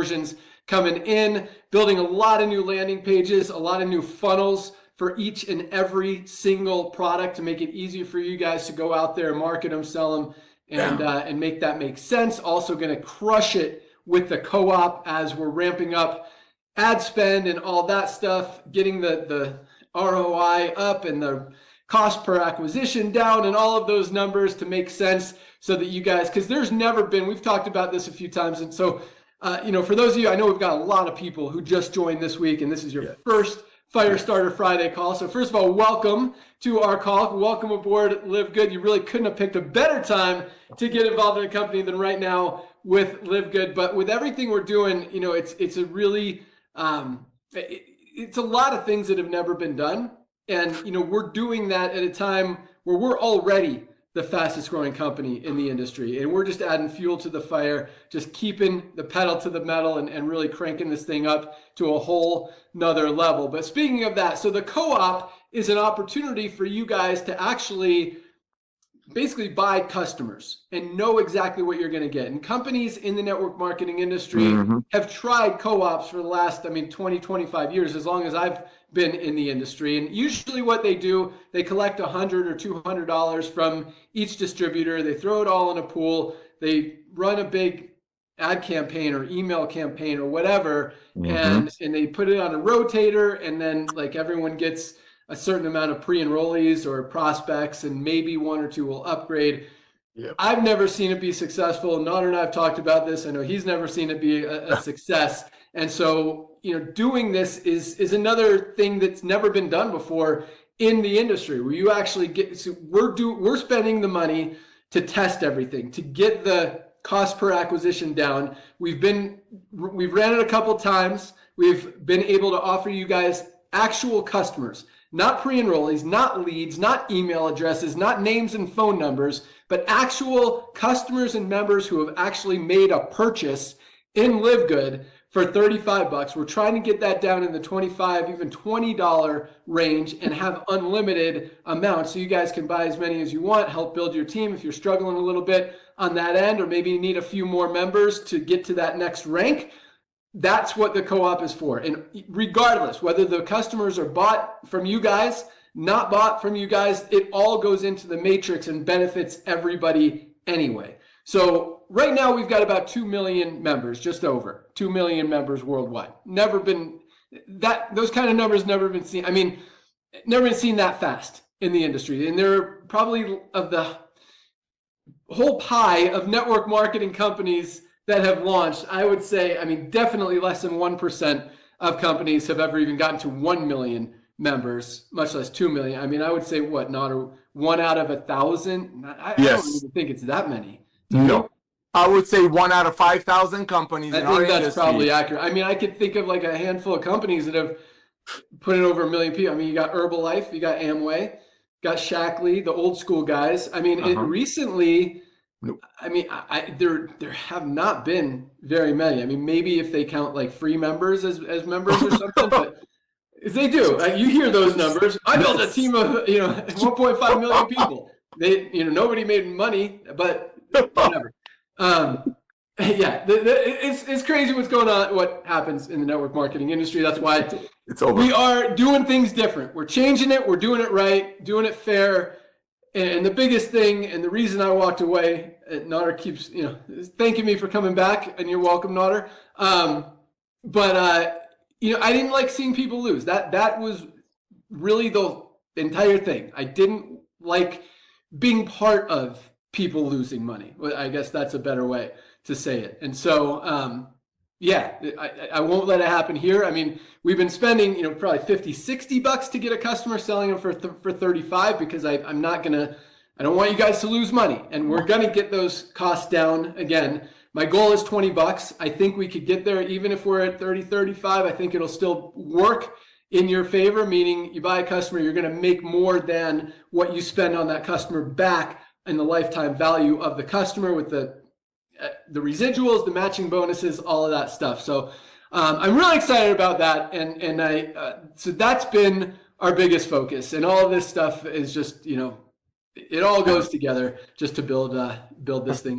conversions coming in, building a lot of new landing pages, a lot of new funnels for each and every single product to make it easier for you guys to go out there, market them, sell them, and make that make sense. Also going to crush it with the co-op as we're ramping up ad spend and all that stuff, getting the ROI up and the cost per acquisition down and all of those numbers to make sense so that you guys, because there's never been, we've talked about this a few times. And so, for those of you, I know we've got a lot of people who just joined this week and this is your first Firestarter Friday call. So first of all, welcome to our call. Welcome aboard Live Good. You really couldn't have picked a better time to get involved in a company than right now with Live Good. But with everything we're doing, it's a really, it's a lot of things that have never been done. And, we're doing that at a time where we're already the fastest growing company in the industry. And we're just adding fuel to the fire, just keeping the pedal to the metal and really cranking this thing up to a whole nother level. But speaking of that, so the co-op is an opportunity for you guys to actually basically buy customers and know exactly what you're going to get. And companies in the network marketing industry have tried co-ops for the last, 20, 25 years, as long as I've been in the industry. And usually what they do, they collect $100 or $200 from each distributor. They throw it all in a pool. They run a big ad campaign or email campaign or whatever, and they put it on a rotator, and then like everyone gets a certain amount of pre-enrollees or prospects, and maybe one or two will upgrade. Yep. I've never seen it be successful. Nader and I have talked about this. I know he's never seen it be a success. And so, doing this is another thing that's never been done before in the industry, where you actually get, so we're spending the money to test everything, to get the cost per acquisition down. We've ran it a couple times. We've been able to offer you guys actual customers, not pre-enrollees, not leads, not email addresses, not names and phone numbers, but actual customers and members who have actually made a purchase in Live Good for $35. We're trying to get that down in the $25, even $20 range and have unlimited amounts. So you guys can buy as many as you want, help build your team if you're struggling a little bit on that end, or maybe you need a few more members to get to that next rank. That's what the co-op is for. And regardless, whether the customers are bought from you guys, not bought from you guys, it all goes into the matrix and benefits everybody anyway. So right now we've got about 2 million members, just over 2 million members worldwide. Never been that, those kind of numbers never been seen. Never been seen that fast in the industry. And they're probably of the whole pie of network marketing companies that have launched, I would say, definitely less than 1% of companies have ever even gotten to 1 million members, much less 2 million. I would say not 1 out of 1,000. I don't even think it's that many. No, I would say 1 out of 5,000 companies. I think that's probably accurate. I could think of like a handful of companies that have put in over 1 million people. You got Herbalife, you got Amway, got Shackley, the old school guys. Recently, there have not been very many. Maybe if they count like free members as members or something, but if they do, you hear those numbers. I built a team of 1.5 million people. Nobody made money, but whatever. It's crazy what's going on, what happens in the network marketing industry. That's why it's over. We are doing things different. We're changing it. We're doing it right, doing it fair. And the biggest thing, and the reason I walked away, Nader keeps, thanking me for coming back, and you're welcome, Nader. I didn't like seeing people lose. That was really the entire thing. I didn't like being part of people losing money. I guess that's a better way to say it. And so, I won't let it happen here. We've been spending, probably $50-$60 to get a customer, selling them for 35 because I don't want you guys to lose money, and we're going to get those costs down again. My goal is $20. I think we could get there even if we're at 30, 35. I think it'll still work in your favor, meaning you buy a customer, you're going to make more than what you spend on that customer back in the lifetime value of the customer with the residuals, the matching bonuses, all of that stuff. So I'm really excited about that. So that's been our biggest focus, and all of this stuff is just, it all goes together just to build this thing.